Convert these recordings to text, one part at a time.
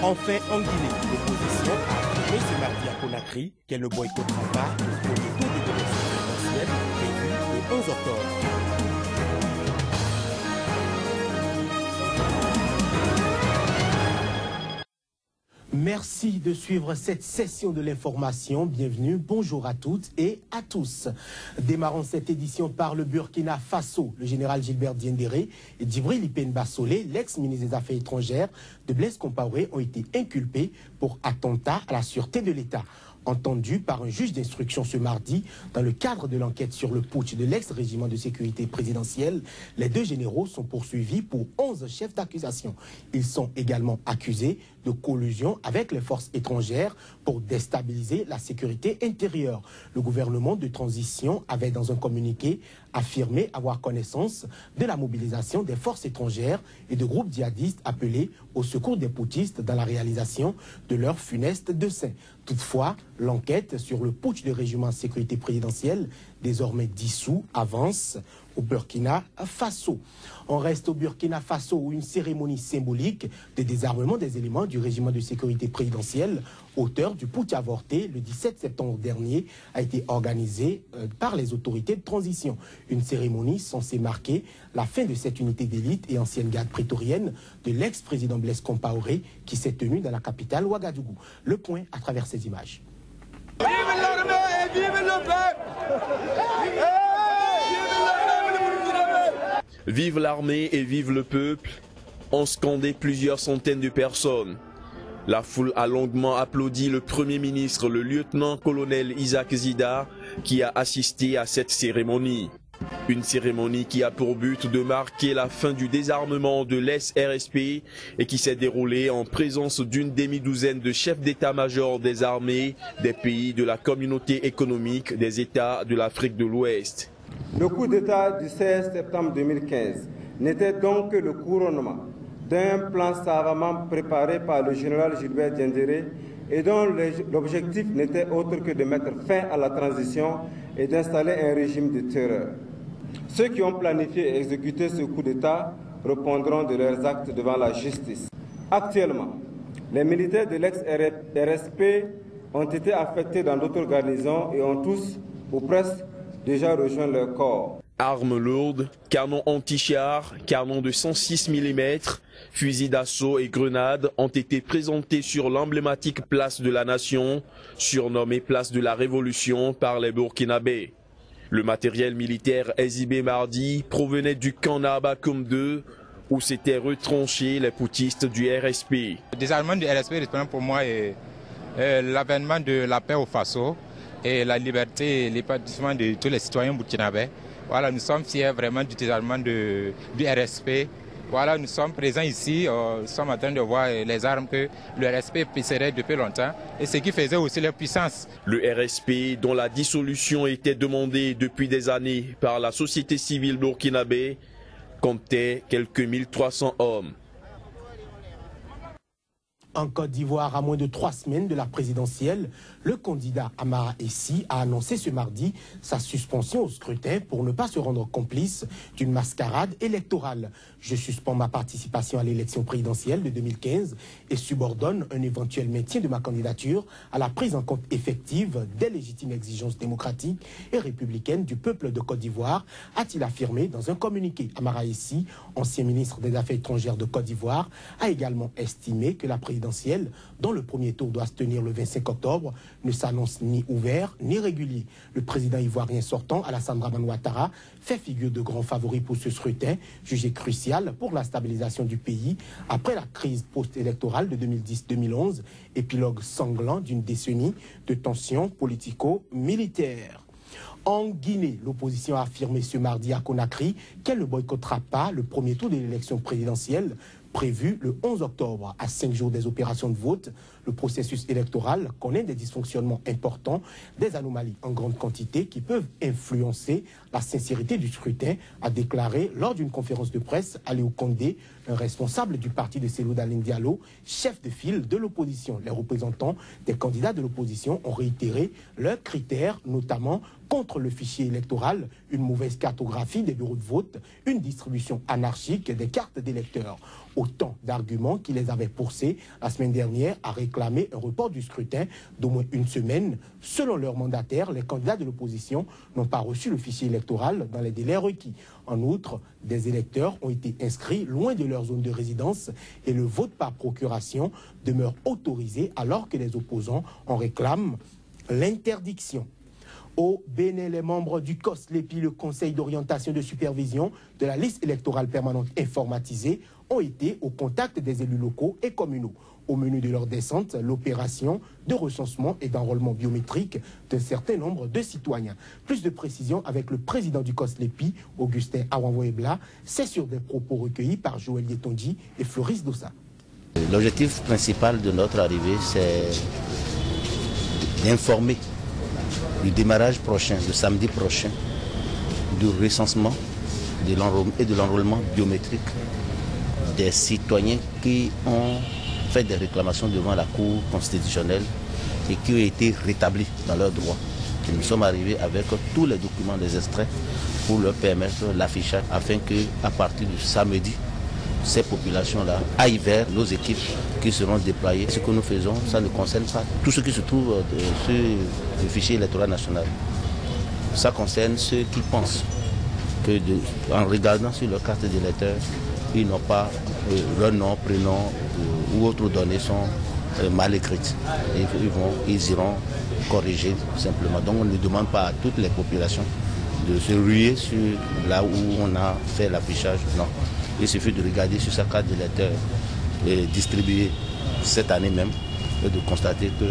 Enfin, en Guinée, l'opposition a affirmé ce mardi à Conakry qu'elle ne boycottera pas le premier tour des élections présidentielles prévu le 11 octobre. Merci de suivre cette session de l'information. Bienvenue, bonjour à toutes et à tous. Démarrons cette édition par le Burkina Faso. Le général Gilbert Diendéré et Djibril Ipen Bassolé, l'ex-ministre des Affaires étrangères de Blaise Compaoré, ont été inculpés pour attentat à la sûreté de l'État. Entendus par un juge d'instruction ce mardi, dans le cadre de l'enquête sur le putsch de l'ex-régiment de sécurité présidentielle, les deux généraux sont poursuivis pour 11 chefs d'accusation. Ils sont également accusés de collusion avec les forces étrangères pour déstabiliser la sécurité intérieure. Le gouvernement de transition avait, dans un communiqué, affirmé avoir connaissance de la mobilisation des forces étrangères et de groupes djihadistes appelés au secours des putschistes dans la réalisation de leur funeste dessein. Toutefois, l'enquête sur le putsch du régiment de sécurité présidentielle, désormais dissous, avance au Burkina Faso. On reste au Burkina Faso où une cérémonie symbolique de désarmement des éléments du régiment de sécurité présidentielle, auteur du putsch avorté le 17 septembre dernier, a été organisée par les autorités de transition. Une cérémonie censée marquer la fin de cette unité d'élite et ancienne garde prétorienne de l'ex-président Blaise Compaoré qui s'est tenue dans la capitale Ouagadougou. Le point à travers ces images. Vive l'armée et vive le peuple! Vive l'armée et vive le peuple, ont scandé plusieurs centaines de personnes. La foule a longuement applaudi le Premier ministre, le lieutenant-colonel Isaac Zida, qui a assisté à cette cérémonie. Une cérémonie qui a pour but de marquer la fin du désarmement de l'ex-RSP et qui s'est déroulée en présence d'une demi-douzaine de chefs d'état-major des armées des pays de la communauté économique des États de l'Afrique de l'Ouest. Le coup d'État du 16 septembre 2015 n'était donc que le couronnement d'un plan savamment préparé par le général Gilbert Diendéré et dont l'objectif n'était autre que de mettre fin à la transition et d'installer un régime de terreur. Ceux qui ont planifié et exécuté ce coup d'État répondront de leurs actes devant la justice. Actuellement, les militaires de l'ex-RSP ont été affectés dans d'autres garnisons et ont tous, ou presque, déjà rejoint leur corps. Armes lourdes, canons anti-chars, canons de 106 mm, fusils d'assaut et grenades ont été présentés sur l'emblématique place de la Nation, surnommée place de la Révolution par les Burkinabés. Le matériel militaire exhibé mardi provenait du camp Narbakoum 2, où s'étaient retranchés les putschistes du RSP. Le désarmement du RSP pour moi est l'avènement de la paix au Faso et la liberté et l'épanouissement de tous les citoyens burkinabés. Voilà, nous sommes fiers vraiment du désarmement du RSP. Voilà, nous sommes présents ici, nous sommes en train de voir les armes que le RSP possédait depuis longtemps et ce qui faisait aussi leur puissance. Le RSP, dont la dissolution était demandée depuis des années par la société civile burkinabé, comptait quelques 1300 hommes. En Côte d'Ivoire, à moins de 3 semaines de la présidentielle, le candidat Amara Essi a annoncé ce mardi sa suspension au scrutin pour ne pas se rendre complice d'une mascarade électorale. Je suspends ma participation à l'élection présidentielle de 2015 et subordonne un éventuel maintien de ma candidature à la prise en compte effective des légitimes exigences démocratiques et républicaines du peuple de Côte d'Ivoire, a-t-il affirmé dans un communiqué. Amara Essi, ancien ministre des Affaires étrangères de Côte d'Ivoire, a également estimé que la présidentielle, dont le premier tour doit se tenir le 25 octobre, ne s'annonce ni ouvert ni régulier. Le président ivoirien sortant, Alassane Dramane Ouattara, fait figure de grand favori pour ce scrutin, jugé crucial pour la stabilisation du pays après la crise post-électorale de 2010-2011, épilogue sanglant d'une décennie de tensions politico-militaires. En Guinée, l'opposition a affirmé ce mardi à Conakry qu'elle ne boycottera pas le premier tour de l'élection présidentielle prévu le 11 octobre. À 5 jours des opérations de vote, le processus électoral connaît des dysfonctionnements importants, des anomalies en grande quantité qui peuvent influencer la sincérité du scrutin, a déclaré lors d'une conférence de presse Aliou Condé, un responsable du parti de Cellou Dalein Diallo, chef de file de l'opposition. Les représentants des candidats de l'opposition ont réitéré leurs critères, notamment contre le fichier électoral, une mauvaise cartographie des bureaux de vote, une distribution anarchique des cartes d'électeurs. Autant d'arguments qui les avaient poussés la semaine dernière à réclamer un report du scrutin d'au moins une semaine. Selon leur mandataire, les candidats de l'opposition n'ont pas reçu le fichier électoral dans les délais requis. En outre, des électeurs ont été inscrits loin de leur zone de résidence et le vote par procuration demeure autorisé alors que les opposants en réclament l'interdiction. Au Bénin, les membres du COSLEPI, le Conseil d'orientation de supervision de la liste électorale permanente informatisée, ont été au contact des élus locaux et communaux. Au menu de leur descente, l'opération de recensement et d'enrôlement biométrique d'un certain nombre de citoyens. Plus de précisions avec le président du COSLEPI, Augustin Awanvoebla, c'est sur des propos recueillis par Joël Yetonji et Floris Dossa. L'objectif principal de notre arrivée, c'est d'informer du démarrage prochain, le samedi prochain, du recensement et de l'enrôlement biométrique des citoyens qui ont fait des réclamations devant la Cour constitutionnelle et qui ont été rétablis dans leurs droits. Et nous sommes arrivés avec tous les documents des extraits pour leur permettre l'affichage afin qu'à partir du samedi, ces populations-là aillent vers nos équipes qui seront déployées. Ce que nous faisons, ça ne concerne pas tout ce qui se trouve sur le fichier électoral national. Ça concerne ceux qui pensent que en regardant sur leur carte d'électeur, ils n'ont pas leur nom, prénom ou autres données sont mal écrites. Et ils iront corriger simplement. Donc on ne demande pas à toutes les populations de se ruer sur là où on a fait l'affichage. Non. Il suffit de regarder sur sa carte d'électeur distribuée cette année même et de constater que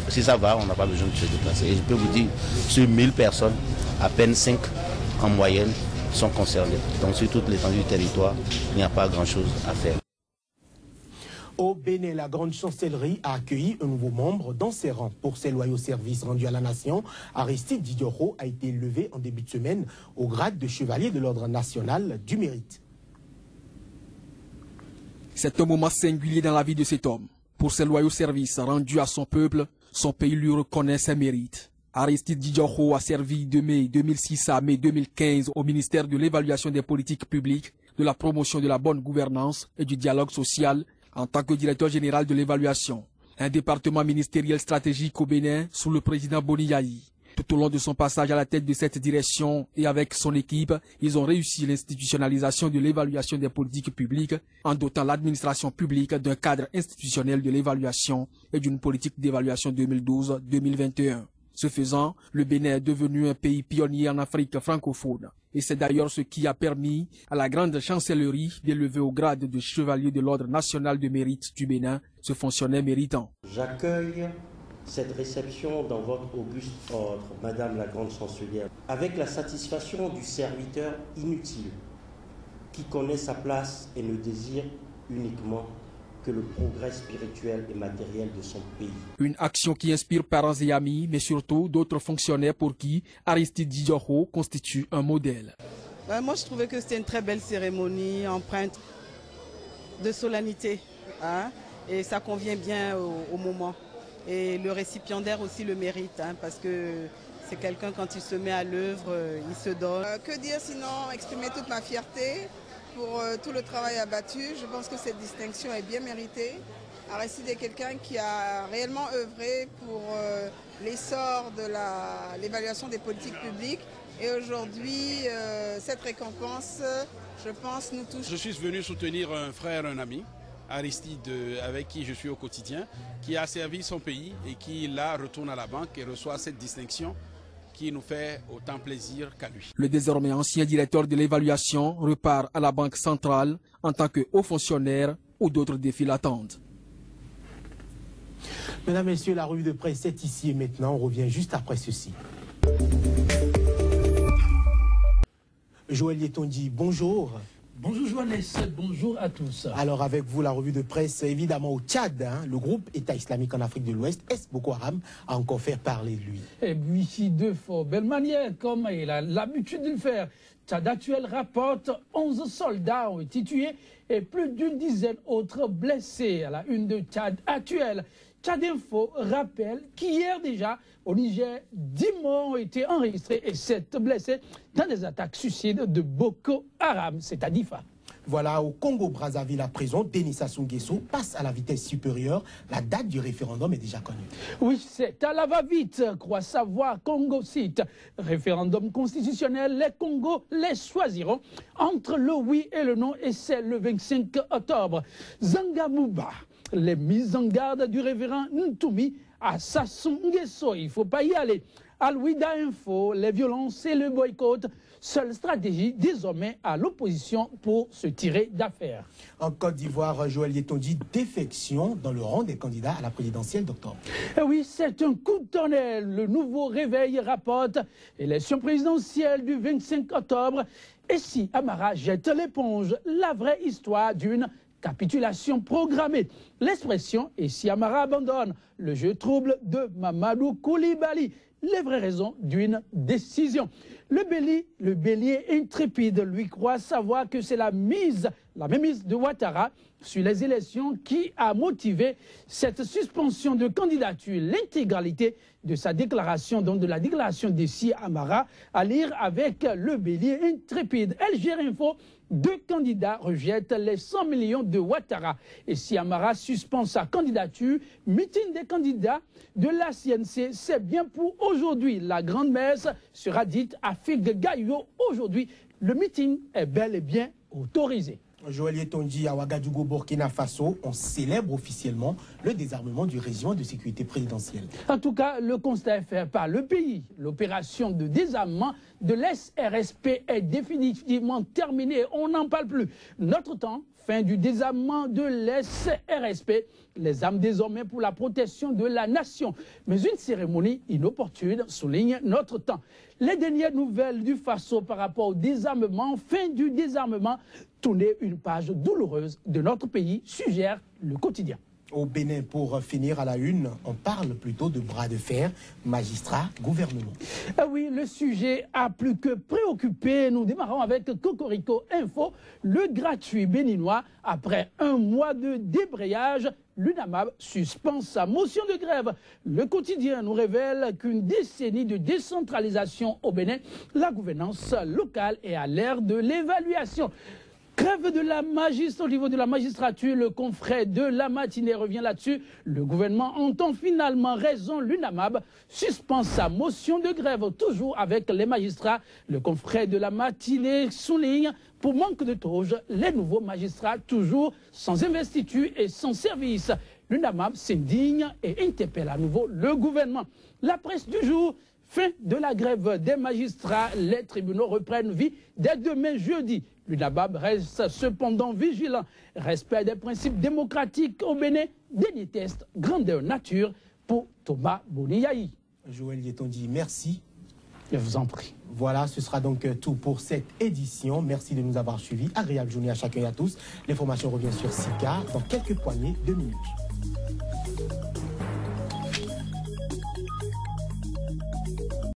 si ça va, on n'a pas besoin de se déplacer. Et je peux vous dire, sur 1000 personnes, à peine 5 en moyenne sont concernées. Donc sur toute l'étendue du territoire, il n'y a pas grand-chose à faire. Au Bénin, la grande chancellerie a accueilli un nouveau membre dans ses rangs. Pour ses loyaux services rendus à la nation, Aristide Didioro a été élevé en début de semaine au grade de chevalier de l'ordre national du mérite. C'est un moment singulier dans la vie de cet homme. Pour ses loyaux services rendus à son peuple, son pays lui reconnaît ses mérites. Aristide Didioro a servi de mai 2006 à mai 2015 au ministère de l'évaluation des politiques publiques, de la promotion de la bonne gouvernance et du dialogue social, en tant que directeur général de l'évaluation, un département ministériel stratégique au Bénin sous le président Boni Yayi. Tout au long de son passage à la tête de cette direction et avec son équipe, ils ont réussi l'institutionnalisation de l'évaluation des politiques publiques en dotant l'administration publique d'un cadre institutionnel de l'évaluation et d'une politique d'évaluation 2012-2021. Ce faisant, le Bénin est devenu un pays pionnier en Afrique francophone. Et c'est d'ailleurs ce qui a permis à la grande chancellerie d'élever au grade de chevalier de l'ordre national de mérite du Bénin ce fonctionnaire méritant. J'accueille cette réception dans votre auguste ordre, Madame la grande chancelière, avec la satisfaction du serviteur inutile qui connaît sa place et ne désire uniquement que le progrès spirituel et matériel de son pays. Une action qui inspire parents et amis, mais surtout d'autres fonctionnaires pour qui Aristide Didioro constitue un modèle. Moi, je trouvais que c'était une très belle cérémonie, empreinte de solennité, hein, et ça convient bien au moment. Et le récipiendaire aussi le mérite, hein, parce que c'est quelqu'un, quand il se met à l'œuvre, il se donne. Que dire sinon, exprimer toute ma fierté pour tout le travail abattu. Je pense que cette distinction est bien méritée. Aristide est quelqu'un qui a réellement œuvré pour l'essor de l'évaluation des politiques publiques. Et aujourd'hui, cette récompense, je pense, nous touche. Je suis venu soutenir un frère, un ami, Aristide, avec qui je suis au quotidien, qui a servi son pays et qui, là, retourne à la banque et reçoit cette distinction qui nous fait autant plaisir qu'à lui. Le désormais ancien directeur de l'évaluation repart à la Banque centrale en tant que haut fonctionnaire où d'autres défis l'attendent. Mesdames, Messieurs, la revue de presse est ici et maintenant. On revient juste après ceci. Joël Yetonji, bonjour. Bonjour Joannès, bonjour à tous. Alors avec vous, la revue de presse, évidemment au Tchad, hein, le groupe État islamique en Afrique de l'Ouest, Boko Haram, a encore fait parler de lui. Et puis si de fort belle manière, comme il a l'habitude de le faire. Tchad actuel rapporte 11 soldats ont été tués et plus d'une dizaine autres blessés à la une de Tchad actuel. Tchad Info rappelle qu'hier déjà, au Niger, 10 morts ont été enregistrés et 7 blessés dans des attaques suicides de Boko Haram, c'est à Difa. Voilà, au Congo-Brazzaville à présent, Denis Sassou Nguesso passe à la vitesse supérieure. La date du référendum est déjà connue. Oui, c'est à la va-vite, croit savoir Congo Site. Référendum constitutionnel, les Congos les choisiront entre le oui et le non, et c'est le 25 octobre. Zangamouba, les mises en garde du révérend Ntoumi à Sassou Nguesso, il ne faut pas y aller. Al-Wida Info, les violences et le boycott, seule stratégie désormais à l'opposition pour se tirer d'affaire. En Côte d'Ivoire, Joël Yetonji, défection dans le rang des candidats à la présidentielle d'octobre. Oui, c'est un coup de tonnerre. Le nouveau réveil rapporte élection présidentielle du 25 octobre. Et si Amara jette l'éponge, la vraie histoire d'une capitulation programmée. L'expression « et si Amara abandonne », le jeu trouble de Mamadou Koulibaly. Les vraies raisons d'une décision. Le bélier intrépide lui croit savoir que c'est la mainmise de Ouattara sur les élections qui a motivé cette suspension de candidature. L'intégralité de sa déclaration, donc de la déclaration d'Essi Amara, à lire avec le bélier intrépide. Alger Info, 2 candidats rejettent les 100 millions de Ouattara. Essi Amara suspend sa candidature. Meeting des candidats de la CNC, c'est bien pour aujourd'hui. La grande messe sera dite à Figue Gaillot aujourd'hui. Le meeting est bel et bien autorisé. Joël Yetonji à Ouagadougou, Burkina Faso, on célèbre officiellement le désarmement du régiment de sécurité présidentielle. En tout cas, le constat est fait par le pays. L'opération de désarmement de l'SRSP est définitivement terminée. On n'en parle plus. Notre temps, fin du désarmement de l'SRSP, les armes désormais pour la protection de la nation. Mais une cérémonie inopportune souligne notre temps. Les dernières nouvelles du Faso par rapport au désarmement, fin du désarmement, tourner une page douloureuse de notre pays, suggère le quotidien. Au Bénin, pour finir à la une, on parle plutôt de bras de fer, magistrats, gouvernement. Ah oui, le sujet a plus que préoccupé. Nous démarrons avec Cocorico Info, le gratuit béninois. Après un mois de débrayage, l'UNAMAB suspend sa motion de grève. Le quotidien nous révèle qu'une décennie de décentralisation au Bénin, la gouvernance locale est à l'ère de l'évaluation. Grève de la magistrature, au niveau de la magistrature, le confrère de la matinée revient là-dessus. Le gouvernement entend finalement raison, l'UNAMAB suspend sa motion de grève, toujours avec les magistrats. Le confrère de la matinée souligne, pour manque de toge, les nouveaux magistrats toujours sans investiture et sans service. L'UNAMAB s'indigne et interpelle à nouveau le gouvernement. La presse du jour, fin de la grève des magistrats, les tribunaux reprennent vie dès demain jeudi. L'UNAMAB reste cependant vigilant. Respect des principes démocratiques au Bénin, dernier test, grandeur nature pour Thomas Boniaï. Joël Yetonji, merci. Je vous en prie. Voilà, ce sera donc tout pour cette édition. Merci de nous avoir suivis. Agréable journée à chacun et à tous. L'information revient sur SICA dans quelques poignées de minutes.